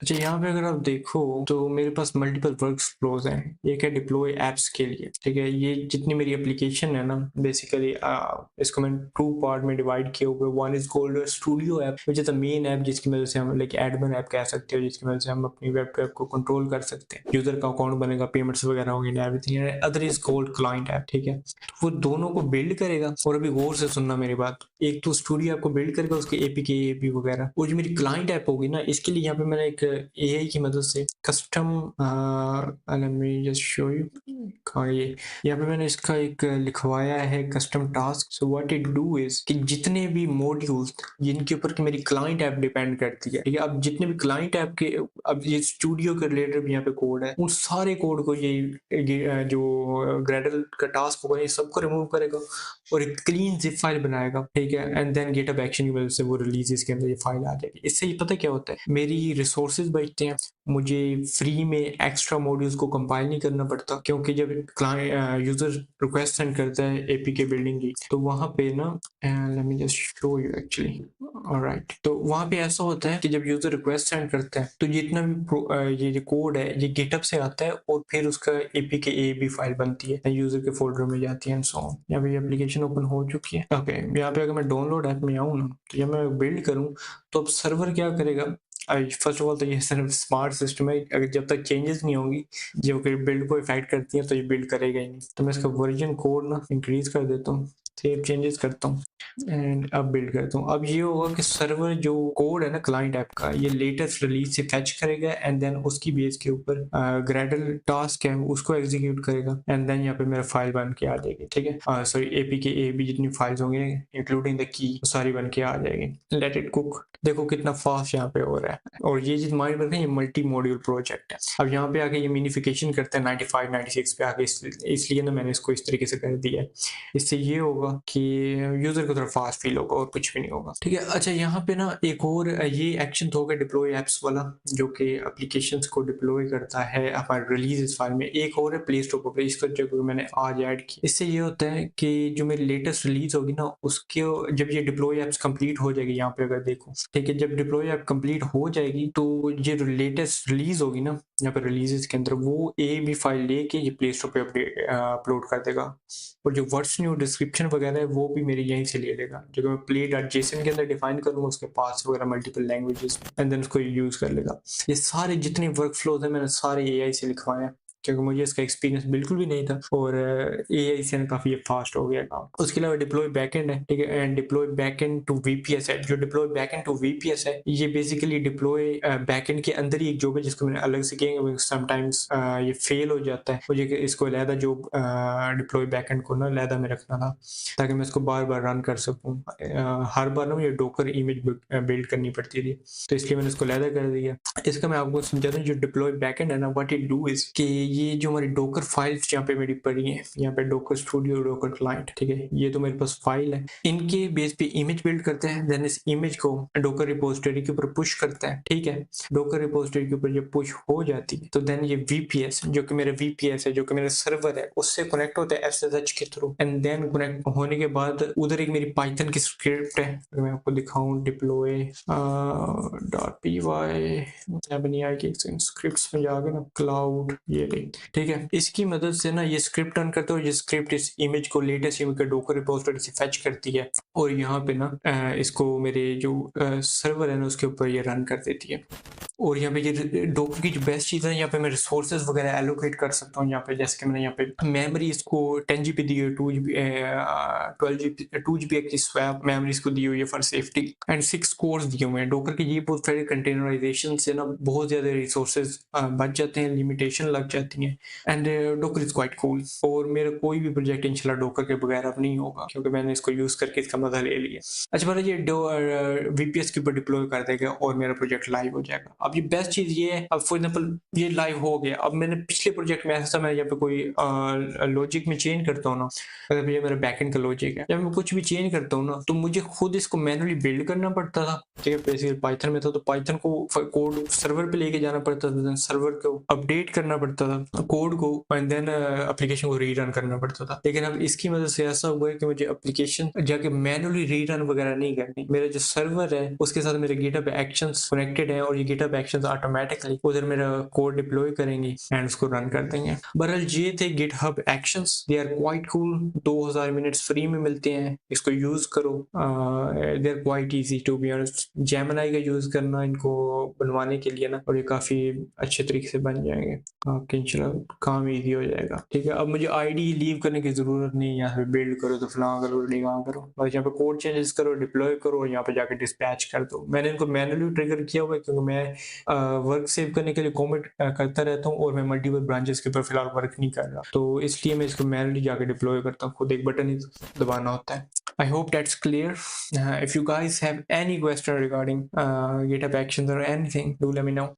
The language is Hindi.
अच्छा, यहाँ पे अगर आप देखो तो मेरे पास मल्टीपल वर्क फ्लोज हैं। एक है डिप्लॉय एप्स के लिए, ठीक है। ये जितनी मेरी एप्लीकेशन है ना, बेसिकली इसको मैंने टू पार्ट में डिवाइड किए हुए। One is called studio app, which is the main app जिसकी वजह से हम लाइक एडमिन ऐप कह सकते हो, जिसकी वजह से हम अपनी वेब ऐप को कंट्रोल कर सकते हैं। यूजर का अकाउंट बनेगा, पेमेंट्स वगैरह होंगे, everything. Other is called client app, ठीक है। तो वो दोनों को बिल्ड करेगा। और अभी गौर से सुनना मेरी बात, एक तो स्टूडियो ऐप को बिल्ड करेगा, उसके एपी वगैरह। और जो मेरी क्लाइंट ऐप होगी ना, इसके लिए यहाँ पे मैंने एक एआई की मदद से custom, let me just show you. कहाँ ये, यहाँ पे मैंने इसका एक लिखवाया है custom task. So what it do is कि जितने भी मॉड्यूल्स जिनके ऊपर कि मेरी क्लाइंट ऐप डिपेंड करती है, ठीक है। अब जितने भी क्लाइंट ऐप के, अब ये स्टूडियो के रिलेटेड भी यहाँ पे कोड है, उन सारे कोड को ये जो ग्रेडल का टास्क होगा, ये सबको रिमूव करेगा और एक क्लीन जिप फाइल बनाएगा, ठीक है। एंड देन गेटअप एक्शन की वजह से वो रिलीज के अंदर ये फाइल आ जाएगी। इससे ये पता क्या होता है, मेरी रिसोर्सेज बचते हैं। मुझे फ्री में एक्स्ट्रा मॉड्यूल्स को कंपाइल नहीं करना पड़ता, क्योंकि जब क्लाइंट यूजर रिक्वेस्ट सेंड करता है एपीके बिल्डिंग की, तो वहां पे ना, let me just show you actually. Alright, तो वहां पे ऐसा होता है कि जब यूजर रिक्वेस्ट सेंड करता है, तो जितना भी ये जो कोड है ये गिटहब से आता है, और फिर उसका एपीके ए बी फाइल बनती है, यूजर के फोल्डर में जाती है एंड सो ऑन। यहाँ पे एप्लीकेशन ओपन हो चुकी है। ओके, यहाँ पे अगर मैं डाउनलोड ऐप में आऊँ ना, तो जब मैं बिल्ड करूँ, तो अब सर्वर क्या करेगा। फर्स्ट ऑफ ऑल तो ये सिर्फ स्मार्ट सिस्टम है, अगर जब तक चेंजेस नहीं होंगी जो कि बिल्ड को इफेक्ट करती है, तो ये बिल्ड करेगा ही नहीं। तो मैं इसका वर्जन कोड ना इंक्रीज कर देता हूँ, सेव चेंजेस करता हूँ एंड अब बिल्ड करता हूँ। अब ये होगा कि सर्वर जो कोड है ना क्लाइंट ऐप का, ये लेटेस्ट रिलीज से फैच करेगा एंड देन उसकी बेस के ऊपर ग्रेडल टास्क है उसको एग्जीक्यूट करेगा, एंड देन यहाँ पे मेरा फाइल बन के आ जाएगी, ठीक है। सॉरी, एपीके ए बी जितनी फाइल्स होंगी इंक्लूडिंग द की, सारी बन के आ जाएगी। Let it cook. देखो कितना फास्ट यहाँ पे हो रहा है। और ये चीज माइंड रखें, ये मल्टी मॉड्यूल प्रोजेक्ट है। अब यहाँ पे आके ये मिनिफिकेशन करते हैं 95 96 पे आके, इसलिए ना मैंने इसको इस तरीके से कर दिया है। इससे ये होगा कि यूजर को थोड़ा फास्ट फील होगा और कुछ भी नहीं होगा, ठीक है। अच्छा, यहाँ पे ना एक और ये एक्शन होगा डिप्लॉय एप्स वाला, जो कि एप्लीकेशंस को डिप्लॉय करता है हमारे रिलीज फाइल में। एक और है प्ले स्टोर पर, इसका जो मैंने आज ऐड किया। इससे ये होता है कि जो मेरी लेटेस्ट रिलीज होगी ना, उसके जब ये डिप्लॉय एप्स कंप्लीट हो जाएगी, यहाँ पे अगर देखो, ठीक है, जब डिप्लॉय ऐप कंप्लीट हो जाएगी, तो ये जो लेटेस्ट रिलीज होगी ना यहाँ पर रिलीजेस के अंदर, वो ए बी फाइल लेके ये प्ले स्टोर पे अपलोड कर देगा। और जो वर्ड्स न्यू डिस्क्रिप्शन वगैरह है वो भी मेरी यहीं से ले लेगा, जो मैं प्ले डॉट जेसन के अंदर डिफाइन करूंगा, उसके पास वगैरह मल्टीपल लैंग्वेजेस, एंड देन उसको यूज कर लेगा। ये सारे जितने वर्क फ्लोज है मैंने सारे एआई से लिखवाए हैं, क्योंकि मुझे इसका एक्सपीरियंस बिल्कुल भी नहीं था, और एआई से काफी फास्ट हो गया काम। उसके अलावा डिप्लॉय बैकएंड है, ठीक है, and deploy backend to VPS है। जो डिप्लॉय बैकएंड टू वीपीएस है, ये बेसिकली डिप्लॉय बैकएंड के अंदर ही एक जॉब है, जिसको मैंने अलग से किया। समटाइम्स ये फेल हो जाता है, मुझे इसको अलहदा जॉब डिप्लॉय बैकएंड को ना अलहदा में रखना था, ताकि मैं इसको बार बार रन कर सकूं। हर बार ना मुझे डोकर इमेज बिल्ड करनी पड़ती थी, तो इसलिए मैंने इसको अलहदा कर दिया। इसका मैं आपको समझाता हूँ। जो डिप्लॉय बैकएंड है ना, व्हाट इट डू इज कि ये जो हमारी डोकर फाइल्स यहाँ पे मेरी पड़ी है, यहाँ पे डोकर स्टूडियो, डोकर क्लाइंट, ठीक है, ये तो मेरे पास फाइल है। इनके बेस पे इमेज बिल्ड करते हैं, देन इस इमेज को डोकर रिपोजिटरी के ऊपर पुश करते हैं, ठीक है। डोकर रिपोजिटरी के ऊपर जब पुश हो जाती है, तो देन ये वीपीएस, जो कि मेरा वीपीएस है, जो कि मेरा सर्वर है, उससे कनेक्ट होता है एसएसएच के थ्रू, एंड देन कनेक्ट होने के बाद उधर एक मेरी पाइथन की स्क्रिप्ट है। अगर मैं आपको दिखाऊं, डिप्लॉय .py बनी आएगी स्क्रिप्ट्स में जाके ना, क्लाउड, ये रही, ठीक है। इसकी मदद से ना ये स्क्रिप्ट रन करते हो। ये स्क्रिप्ट इस इमेज को लेटेस्ट इमेज का डोकर रिपोजिटरी से फेच करती है, और यहाँ पे ना इसको मेरे जो सर्वर है ना उसके ऊपर ये रन कर देती है। और यहाँ पे ये डोकर की जो बेस्ट चीज़ है, यहाँ पे मैं रिसोर्सेज वगैरह एलोकेट कर सकता हूँ। यहाँ पे जैसे कि मैंने यहाँ पे मेमोरी इसको 10 GB दी हुई है, 2 GB 12 GB 2 GB की स्वैप मेमोरी इसको दी हुई है फॉर सेफ्टी, एंड 6 कोर्स दिए हुए हैं। डोकर की ये बहुत सारे कंटेनराइजेशन से ना बहुत ज़्यादा रिसोर्सेज बच जाते हैं, लिमिटेशन लग जाती हैं, and docker is quite cool. और मेरा कोई भी प्रोजेक्ट इंशाल्लाह डोकर के बगैर अब नहीं होगा, क्योंकि मैंने इसको यूज़ करके इसका मजा ले लिया। अच्छा, पहले ये वीपीएस के ऊपर डिप्लॉय कर देगा और मेरा प्रोजेक्ट लाइव हो जाएगा। अब ये बेस्ट चीज ये है, अब फॉर एग्जांपल ये लाइव हो गया। अब मैंने पिछले प्रोजेक्ट में ऐसा था, मैं यहाँ पे कोई लॉजिक में चेंज करता हूँ ना, अगर ये मेरा बैकएंड का लॉजिक है, जब मैं कुछ भी चेंज करता हूँ ना, तो मुझे खुद इसको मैनुअली बिल्ड करना पड़ता था, ठीक है। बेसिकली पाइथन में था, तो पाइथन को कोड सर्वर पे लेके जाना पड़ता था, सर्वर को अपडेट करना पड़ता था, कोड को एंड देन एप्लीकेशन को रीरन करना पड़ता था। लेकिन अब इसकी मदद से ऐसा हुआ है कि मुझे एप्लीकेशन जाके मैनुअली रीरन वगैरह नहीं करनी। मेरा जो सर्वर है उसके साथ मेरे गिटहब एक्शंस कनेक्टेड है और ये गिटहब एक्शंस ऑटोमेटिकली उधर मेरा कोड डिप्लॉय करेंगे एंड उसको रन कर देंगे। बहरहाल ये थे GitHub actions, they are quite cool. 2000 minutes free में मिलते हैं, इसको यूज करो। They are quite easy to be honest. Gemini का यूज करना इनको बनवाने के लिए ना, और ये काफी अच्छे तरीके से बन जाएंगे, आपके इंशाल्लाह काम इजी हो जाएगा। ठीक है, अब मुझे आईडी लीव करने की जरूरत नहीं है। यहाँ पे बिल्ड करो तो फलां करो ढिकां करो, बस यहाँ पे कोड चेंजेस करो, डिप्लॉय करो और यहाँ पे जाके डिस्पैच कर दो। मैंने इनको मैनुअली ट्रिगर किया हुआ है क्योंकि मैं वर्क सेव करने के लिए कॉमिट करता रहता हूँ और मैं मल्टीपल ब्रांचेस के ऊपर फिलहाल वर्क नहीं कर रहा, तो इसलिए मैं इसको मैनुअली जाके डिप्लॉय करता हूँ। खुद एक बटन ही दबाना होता है। I hope that's clear. If you guys have any question regarding GitHub Actions or anything, do let me know.